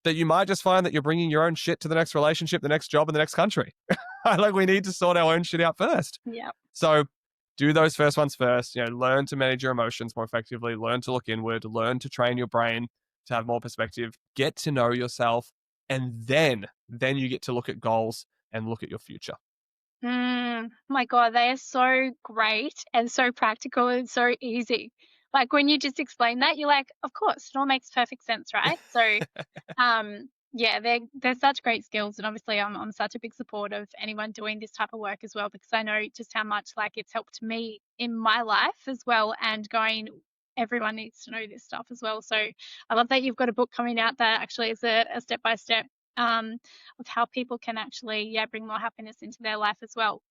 that you might just find that you're bringing your own shit to the next relationship, the next job, and the next country. Like we need to sort our own shit out first. Yeah. So do those first ones first. Learn to manage your emotions more effectively. Learn to look inward. Learn to train your brain to have more perspective. Get to know yourself, and then you get to look at goals and look at your future. My God, they are so great and so practical and so easy. Like when you just explain that, you're like, of course, it all makes perfect sense, right? So, yeah, they're such great skills, and obviously, I'm such a big supporter of anyone doing this type of work as well, because I know just how much like it's helped me in my life as well, and going. Everyone needs to know this stuff as well. So I love that you've got a book coming out that actually is a step by step of how people can actually bring more happiness into their life as well.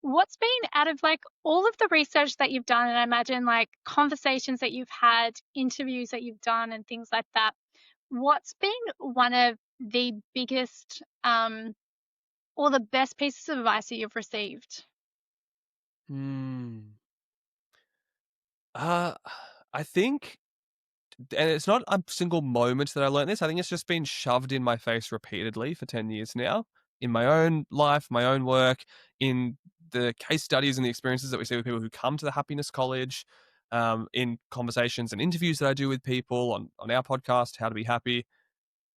What's been out of like all of the research that you've done, and I imagine like conversations that you've had, interviews that you've done and things like that, what's been one of the biggest or the best pieces of advice that you've received? I think, and it's not a single moment that I learned this. I think it's just been shoved in my face repeatedly for 10 years now in my own life, my own work, in the case studies and the experiences that we see with people who come to the Happiness College. in conversations and interviews that I do with people on our podcast, How to Be Happy,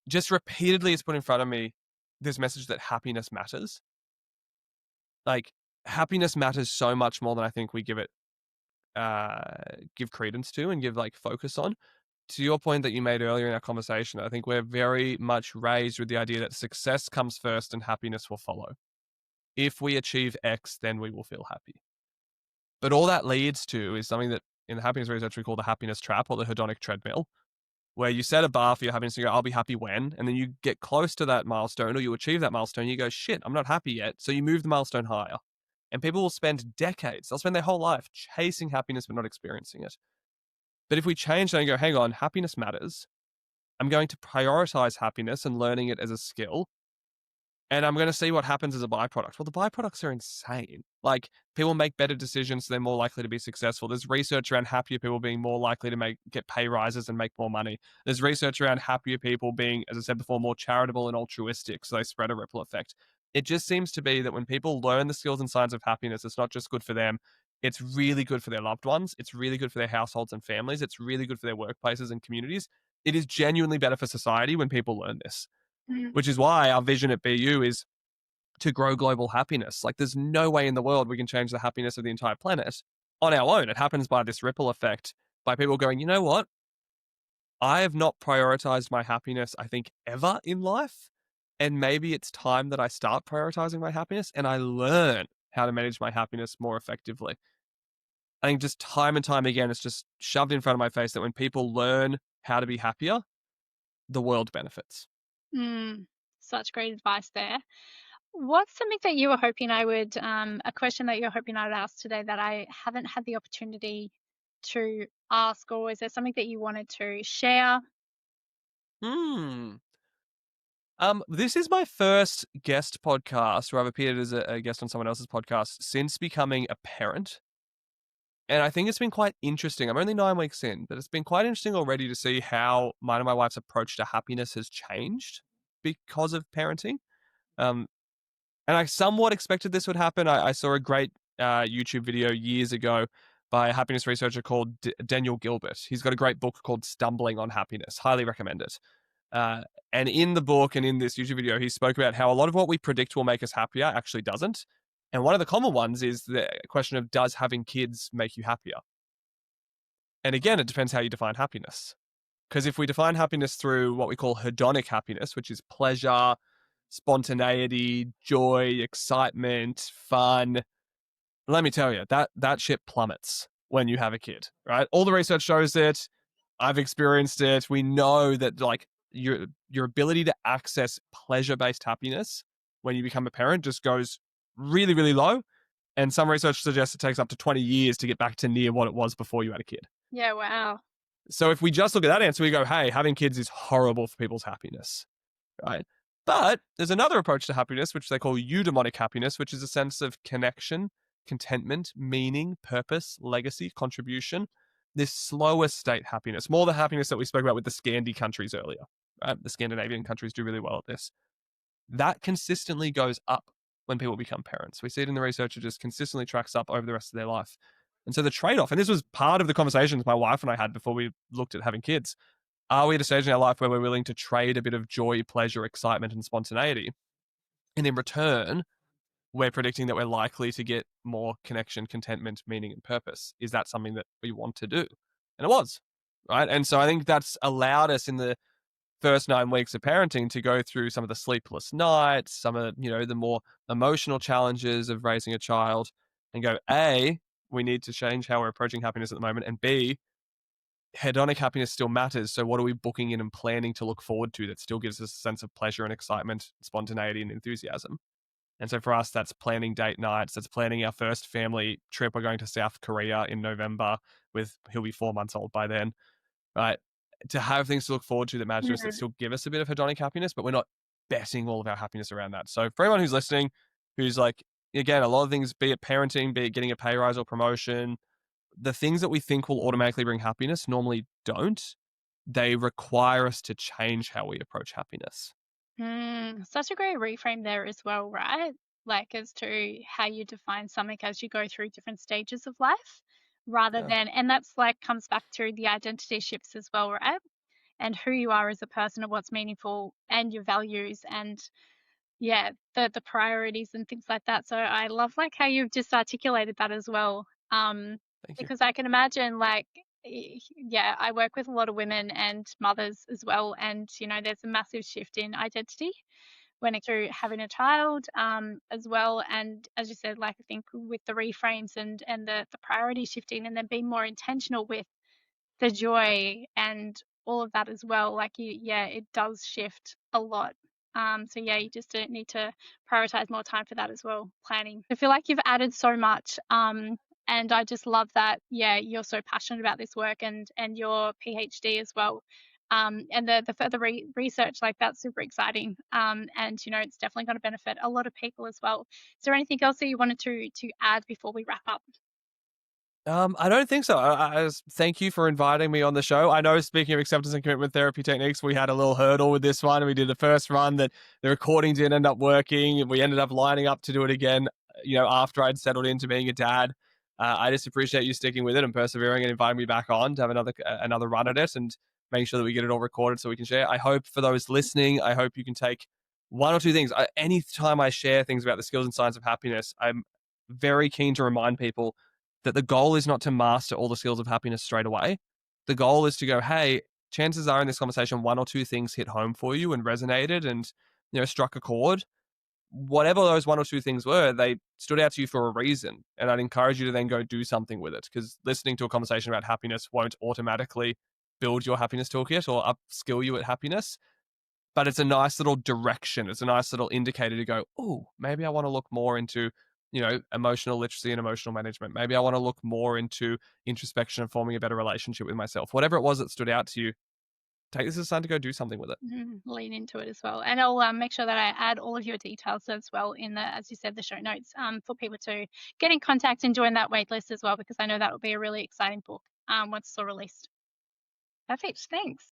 just repeatedly it's put in front of me this message that happiness matters. Like, happiness matters so much more than I think we give credence to and give like focus on. To your point that you made earlier in our conversation, I think we're very much raised with the idea that success comes first and happiness will follow. If we achieve X, then we will feel happy. But all that leads to is something that in the happiness research we call the happiness trap or the hedonic treadmill, where you set a bar for your happiness and you go, I'll be happy when, and then you get close to that milestone or you achieve that milestone, you go, shit, I'm not happy yet. So you move the milestone higher. And people will spend decades, they'll spend their whole life chasing happiness but not experiencing it. But if we change that and go, hang on, happiness matters. I'm going to prioritize happiness and learning it as a skill. And I'm going to see what happens as a byproduct. Well, the byproducts are insane. Like, people make better decisions, so they're more likely to be successful. There's research around happier people being more likely to get pay rises and make more money. There's research around happier people being, as I said before, more charitable and altruistic, so they spread a ripple effect. It just seems to be that when people learn the skills and signs of happiness, it's not just good for them. It's really good for their loved ones. It's really good for their households and families. It's really good for their workplaces and communities. It is genuinely better for society when people learn this. Which is why our vision at BU is to grow global happiness. Like, there's no way in the world we can change the happiness of the entire planet on our own. It happens by this ripple effect, by people going, you know what? I have not prioritized my happiness, I think, ever in life. And maybe it's time that I start prioritizing my happiness and I learn how to manage my happiness more effectively. I think just time and time again, it's just shoved in front of my face that when people learn how to be happier, the world benefits. Such great advice there. What's something that you were hoping a question that you're hoping I'd ask today that I haven't had the opportunity to ask, or is there something that you wanted to share? Hmm. This is my first guest podcast where I've appeared as a guest on someone else's podcast since becoming a parent. And I think it's been quite interesting. I'm only 9 weeks in, but it's been quite interesting already to see how mine and my wife's approach to happiness has changed because of parenting. Um, and I somewhat expected this would happen. I saw a great YouTube video years ago by a happiness researcher called Daniel Gilbert. He's got a great book called Stumbling on Happiness. Highly recommend it. And in the book and in this YouTube video, he spoke about how a lot of what we predict will make us happier actually doesn't. And one of the common ones is the question of, does having kids make you happier? And again, it depends how you define happiness. Because if we define happiness through what we call hedonic happiness, which is pleasure, spontaneity, joy, excitement, fun, let me tell you, that shit plummets when you have a kid, right? All the research shows it. I've experienced it. We know that like your ability to access pleasure-based happiness when you become a parent just goes really, really low. And some research suggests it takes up to 20 years to get back to near what it was before you had a kid. Yeah, wow. So if we just look at that answer, we go, hey, having kids is horrible for people's happiness, right? But there's another approach to happiness, which they call eudaimonic happiness, which is a sense of connection, contentment, meaning, purpose, legacy, contribution. This slower state happiness, more the happiness that we spoke about with the Scandi countries earlier, right? The Scandinavian countries do really well at this. That consistently goes up when people become parents. We see it in the research, it just consistently tracks up over the rest of their life. And so the trade-off, and this was part of the conversations my wife and I had before we looked at having kids, are we at a stage in our life where we're willing to trade a bit of joy, pleasure, excitement, and spontaneity? And in return, we're predicting that we're likely to get more connection, contentment, meaning, and purpose. Is that something that we want to do? And it was, right? And so I think that's allowed us in the first 9 weeks of parenting to go through some of the sleepless nights, some of, the more emotional challenges of raising a child, and go, A, we need to change how we're approaching happiness at the moment, and B, hedonic happiness still matters. So what are we booking in and planning to look forward to that still gives us a sense of pleasure and excitement, spontaneity and enthusiasm? And so for us, that's planning date nights. That's planning our first family trip. We're going to South Korea in November he'll be 4 months old by then, right? To have things to look forward to that matter to us that still give us a bit of hedonic happiness, but we're not betting all of our happiness around that. So for anyone who's listening, who's like, again, a lot of things, be it parenting, be it getting a pay rise or promotion, the things that we think will automatically bring happiness normally don't. They require us to change how we approach happiness. Such a great reframe there as well, right? Like, as to how you define something as you go through different stages of life, rather Yeah. than, and that's like comes back to the identity shifts as well, right? And who you are as a person and what's meaningful and your values and yeah, the priorities and things like that. So I love like how you've just articulated that as well. Thank you. Because I can imagine like yeah, I work with a lot of women and mothers as well, and there's a massive shift in identity when it through having a child as well. And as you said, like I think with the reframes and the priority shifting and then being more intentional with the joy and all of that as well, like yeah, it does shift a lot. So yeah, you just don't need to prioritize more time for that as well, planning. I feel like you've added so much. And I just love that, yeah, you're so passionate about this work and your PhD as well. And the further research, like that's super exciting. And it's definitely going to benefit a lot of people as well. Is there anything else that you wanted to add before we wrap up? I don't think so. Thank you for inviting me on the show. I know, speaking of acceptance and commitment therapy techniques, we had a little hurdle with this one. We did the first run that the recording didn't end up working, and we ended up lining up to do it again. After I'd settled into being a dad, I just appreciate you sticking with it and persevering and inviting me back on to have another run at it and making sure that we get it all recorded so we can share. I hope for those listening, I hope you can take one or two things. Anytime I share things about the skills and science of happiness, I'm very keen to remind people that the goal is not to master all the skills of happiness straight away. The goal is to go, hey, chances are in this conversation, one or two things hit home for you and resonated and, struck a chord. Whatever those one or two things were, they stood out to you for a reason. And I'd encourage you to then go do something with it, because listening to a conversation about happiness won't automatically build your happiness toolkit or upskill you at happiness. But it's a nice little direction. It's a nice little indicator to go, oh, maybe I want to look more into, emotional literacy and emotional management. Maybe I want to look more into introspection and forming a better relationship with myself. Whatever it was that stood out to you, take this as a sign to go do something with it. Lean into it as well. And I'll make sure that I add all of your details as well in the, as you said, the show notes for people to get in contact and join that wait list as well, because I know that will be a really exciting book once it's all released. Perfect. Thanks.